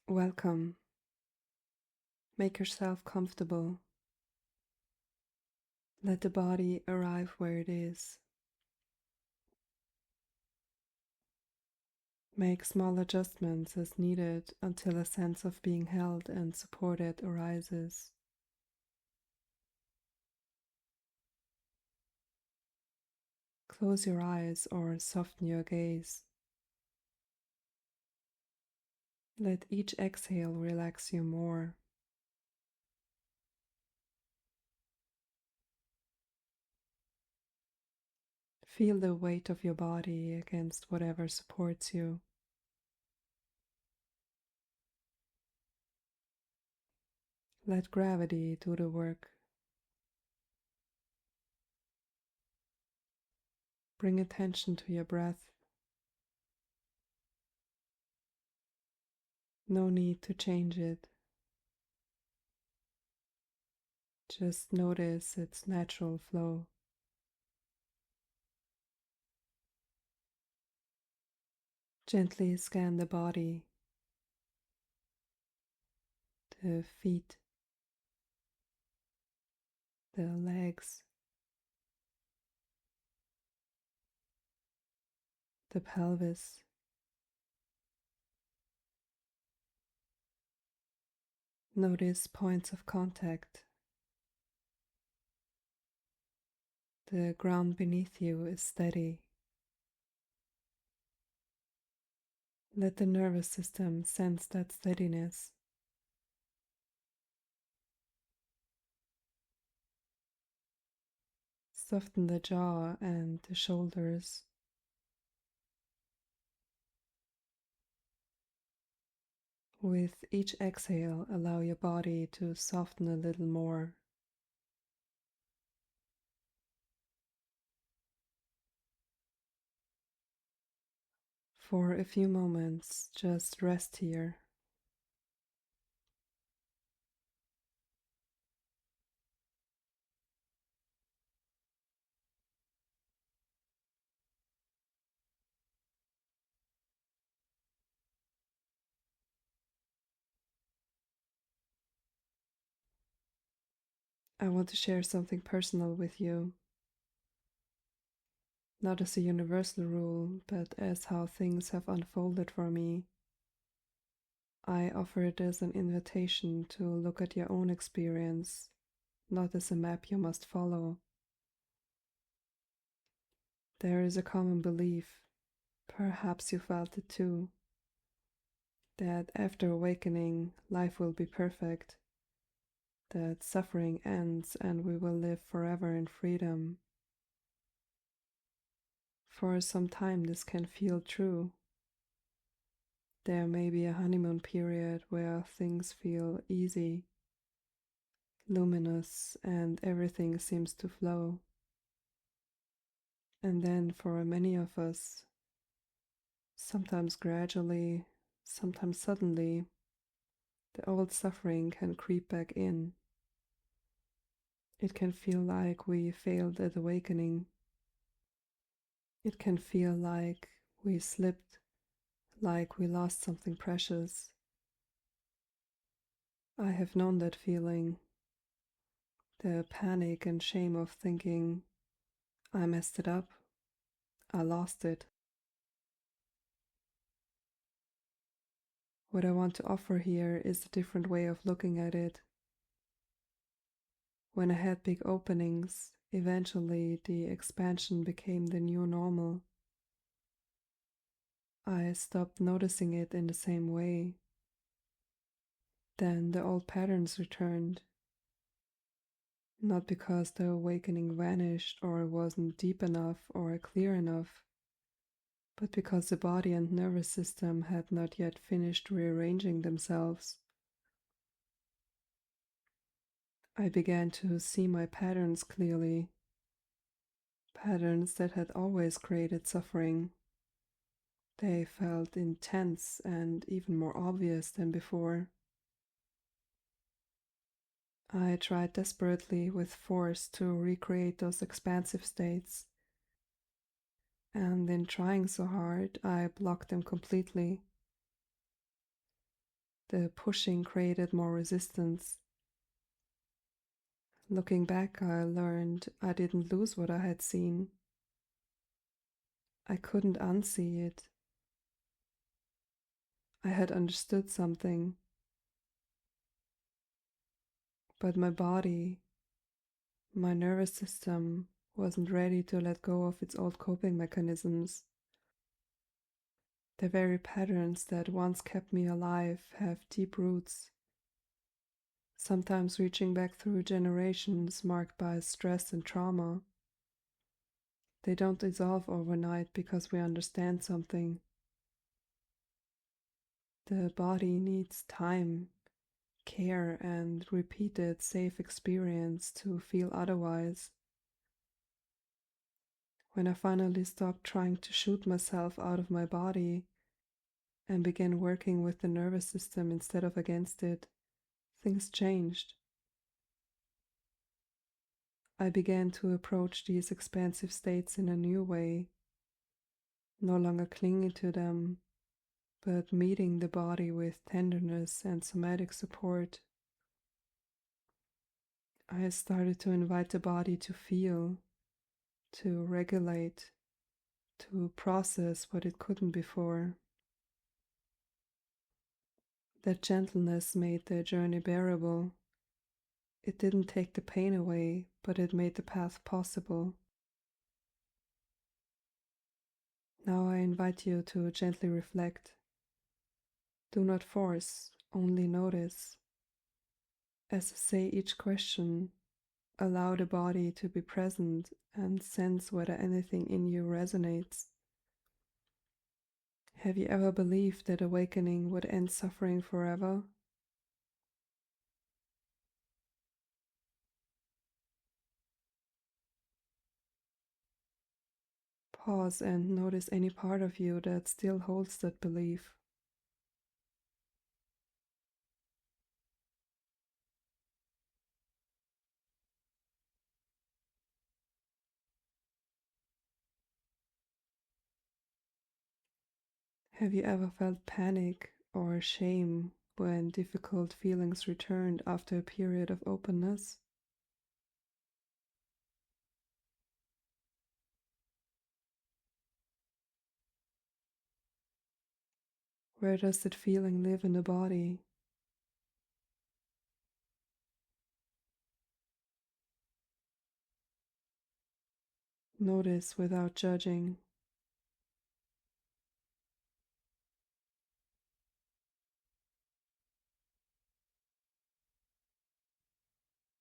Welcome. Make yourself comfortable. Let the body arrive where it is. Make small adjustments as needed until a sense of being held and supported arises. Close your eyes or soften your gaze. Let each exhale relax you more. Feel the weight of your body against whatever supports you. Let gravity do the work. Bring attention to your breath. No need to change it. Just notice its natural flow. Gently scan the body, the feet, the legs, the pelvis. Notice points of contact. The ground beneath you is steady. Let the nervous system sense that steadiness. Soften the jaw and the shoulders. With each exhale, allow your body to soften a little more. For a few moments, just rest here. I want to share something personal with you. Not as a universal rule, but as how things have unfolded for me. I offer it as an invitation to look at your own experience, not as a map you must follow. There is a common belief, perhaps you felt it too, that after awakening, life will be perfect, that suffering ends and we will live forever in freedom. For some time, this can feel true. There may be a honeymoon period where things feel easy, luminous, and everything seems to flow. And then for many of us, sometimes gradually, sometimes suddenly, the old suffering can creep back in. It can feel like we failed at awakening. It can feel like we slipped, like we lost something precious. I have known that feeling, the panic and shame of thinking, I messed it up, I lost it. What I want to offer here is a different way of looking at it. When I had big openings, eventually the expansion became the new normal. I stopped noticing it in the same way. Then the old patterns returned. Not because the awakening vanished or wasn't deep enough or clear enough, but because the body and nervous system had not yet finished rearranging themselves. I began to see my patterns clearly, patterns that had always created suffering. They felt intense and even more obvious than before. I tried desperately with force to recreate those expansive states, and in trying so hard, I blocked them completely. The pushing created more resistance. Looking back, I learned I didn't lose what I had seen. I couldn't unsee it. I had understood something, but my body, my nervous system, wasn't ready to let go of its old coping mechanisms. The very patterns that once kept me alive have deep roots, sometimes reaching back through generations marked by stress and trauma. They don't dissolve overnight because we understand something. The body needs time, care, and repeated safe experience to feel otherwise. When I finally stopped trying to shoot myself out of my body and began working with the nervous system instead of against it, things changed. I began to approach these expansive states in a new way, no longer clinging to them, but meeting the body with tenderness and somatic support. I started to invite the body to feel, to regulate, to process what it couldn't before. That gentleness made the journey bearable. It didn't take the pain away, but it made the path possible. Now I invite you to gently reflect. Do not force, only notice. As I say each question, allow the body to be present and sense whether anything in you resonates. Have you ever believed that awakening would end suffering forever? Pause and notice any part of you that still holds that belief. Have you ever felt panic or shame when difficult feelings returned after a period of openness? Where does that feeling live in the body? Notice without judging.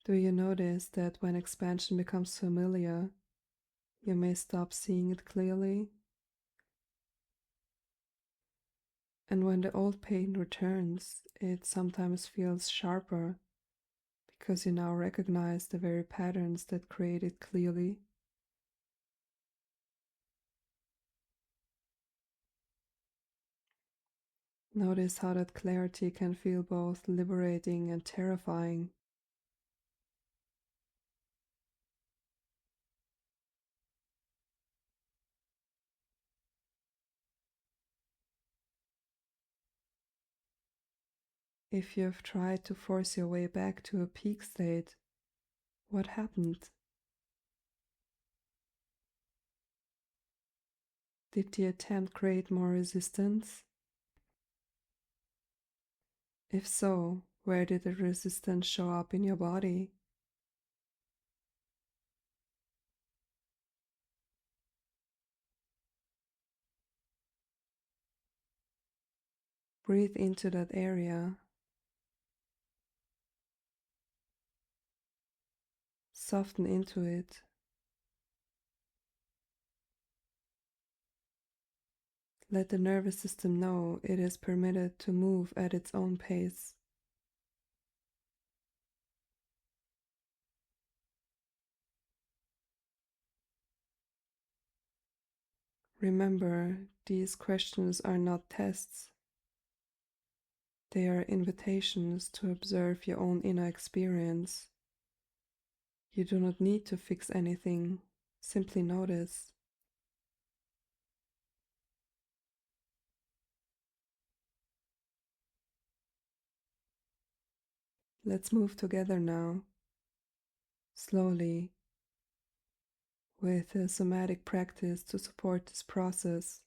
Do you notice that when expansion becomes familiar, you may stop seeing it clearly? And when the old pain returns, it sometimes feels sharper because you now recognize the very patterns that create it clearly. Notice how that clarity can feel both liberating and terrifying. If you have tried to force your way back to a peak state, what happened? Did the attempt create more resistance? If so, where did the resistance show up in your body? Breathe into that area. Soften into it. Let the nervous system know it is permitted to move at its own pace. Remember, these questions are not tests. They are invitations to observe your own inner experience. You do not need to fix anything, simply notice. Let's move together now, slowly, with a somatic practice to support this process.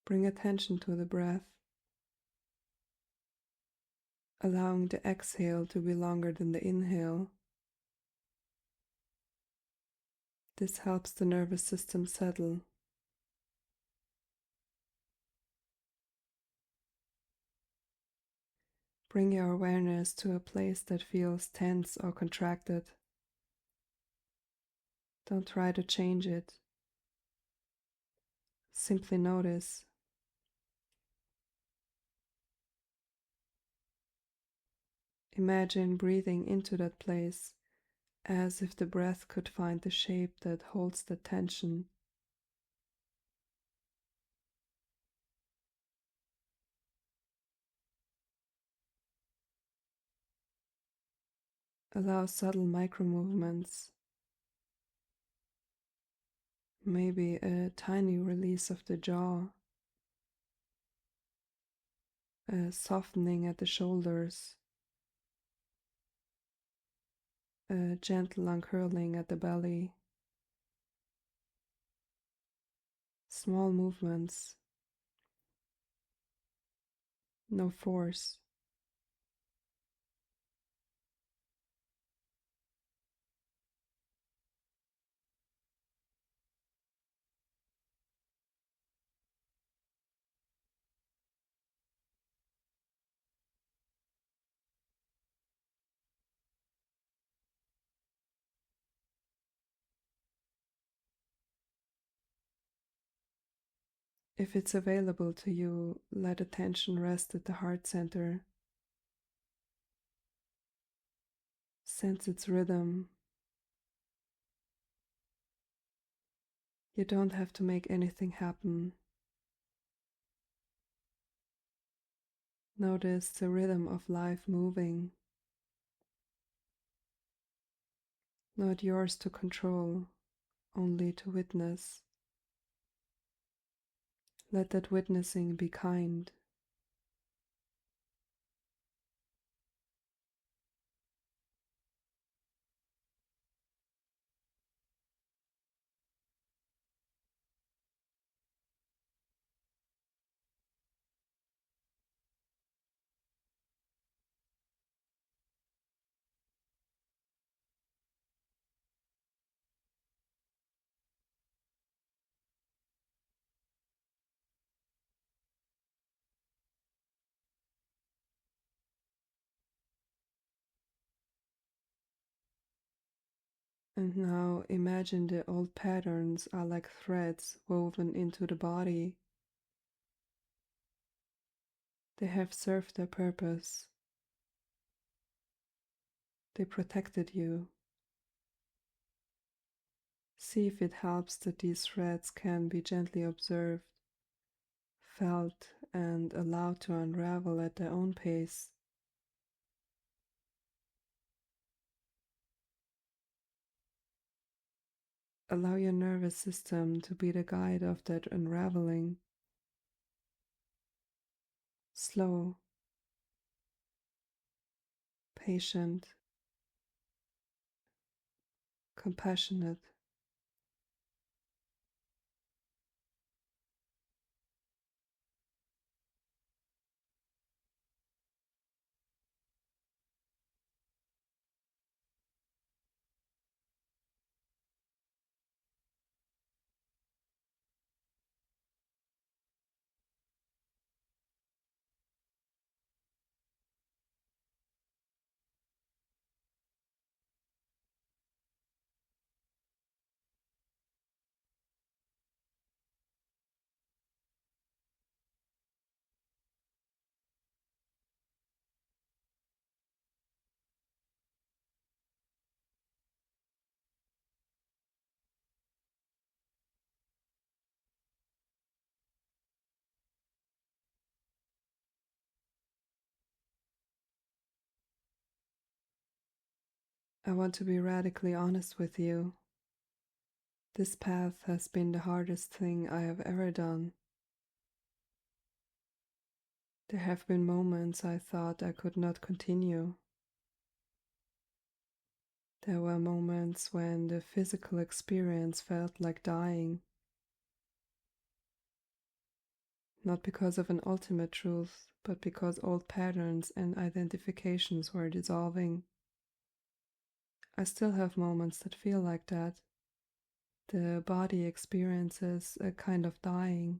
Bring attention to the breath, allowing the exhale to be longer than the inhale. This helps the nervous system settle. Bring your awareness to a place that feels tense or contracted. Don't try to change it. Simply notice. Imagine breathing into that place as if the breath could find the shape that holds the tension. Allow subtle micro movements, maybe a tiny release of the jaw, a softening at the shoulders, a gentle uncurling at the belly. Small movements, no force. If it's available to you, let attention rest at the heart center. Sense its rhythm. You don't have to make anything happen. Notice the rhythm of life moving, not yours to control, only to witness. Let that witnessing be kind. And now imagine the old patterns are like threads woven into the body. They have served their purpose. They protected you. See if it helps that these threads can be gently observed, felt, and allowed to unravel at their own pace. Allow your nervous system to be the guide of that unraveling. Slow, patient, compassionate. I want to be radically honest with you. This path has been the hardest thing I have ever done. There have been moments I thought I could not continue. There were moments when the physical experience felt like dying, not because of an ultimate truth, but because old patterns and identifications were dissolving. I still have moments that feel like that. The body experiences a kind of dying,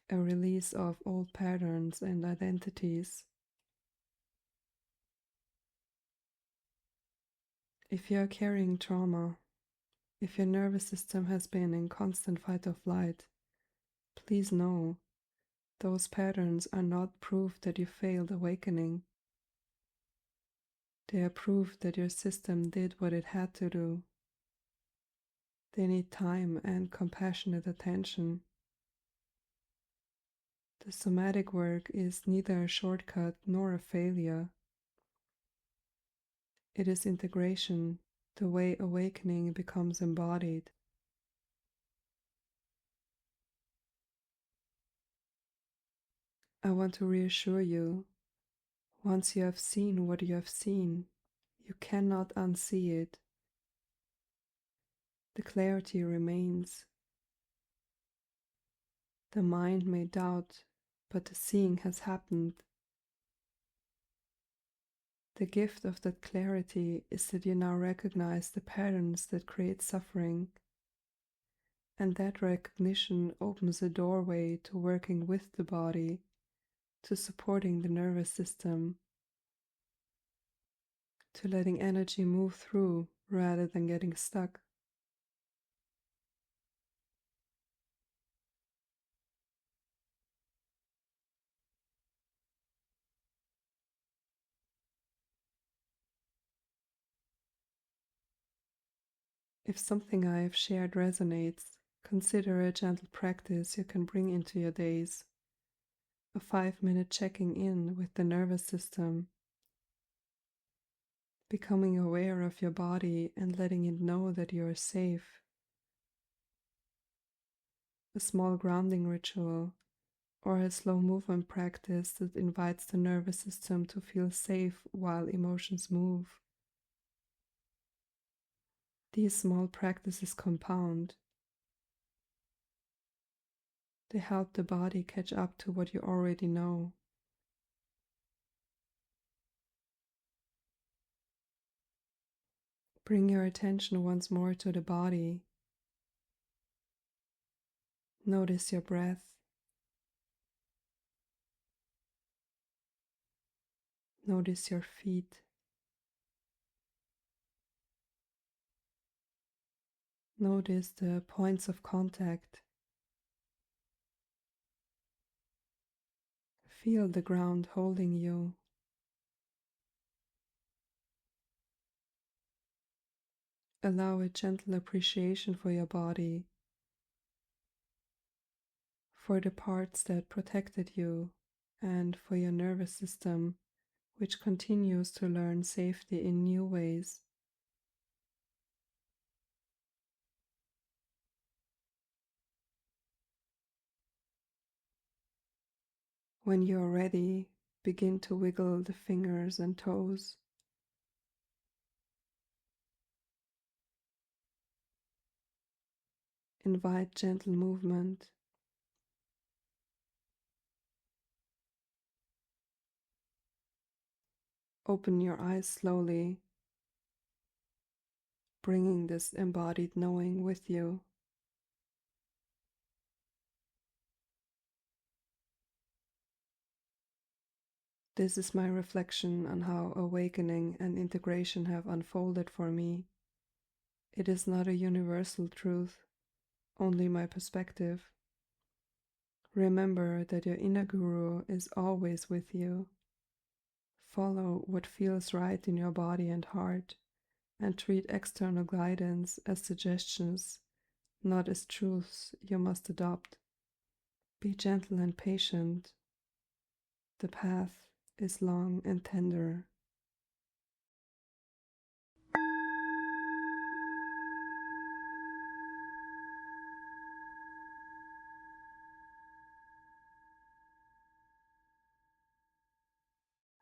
a release of old patterns and identities. If you are carrying trauma, if your nervous system has been in constant fight or flight, please know those patterns are not proof that you failed awakening. They are proof that your system did what it had to do. They need time and compassionate attention. The somatic work is neither a shortcut nor a failure. It is integration, the way awakening becomes embodied. I want to reassure you, once you have seen what you have seen, you cannot unsee it. The clarity remains. The mind may doubt, but the seeing has happened. The gift of that clarity is that you now recognize the patterns that create suffering, and that recognition opens a doorway to working with the body, to supporting the nervous system, to letting energy move through rather than getting stuck. If something I have shared resonates, consider a gentle practice you can bring into your days. A 5-minute checking in with the nervous system, becoming aware of your body and letting it know that you are safe. A small grounding ritual, or a slow movement practice that invites the nervous system to feel safe while emotions move. These small practices compound. They help the body catch up to what you already know. Bring your attention once more to the body. Notice your breath. Notice your feet. Notice the points of contact. Feel the ground holding you. Allow a gentle appreciation for your body, for the parts that protected you, and for your nervous system, which continues to learn safety in new ways. When you are ready, begin to wiggle the fingers and toes. Invite gentle movement. Open your eyes slowly, bringing this embodied knowing with you. This is my reflection on how awakening and integration have unfolded for me. It is not a universal truth, only my perspective. Remember that your inner guru is always with you. Follow what feels right in your body and heart, and treat external guidance as suggestions, not as truths you must adopt. Be gentle and patient. The path is long and tender.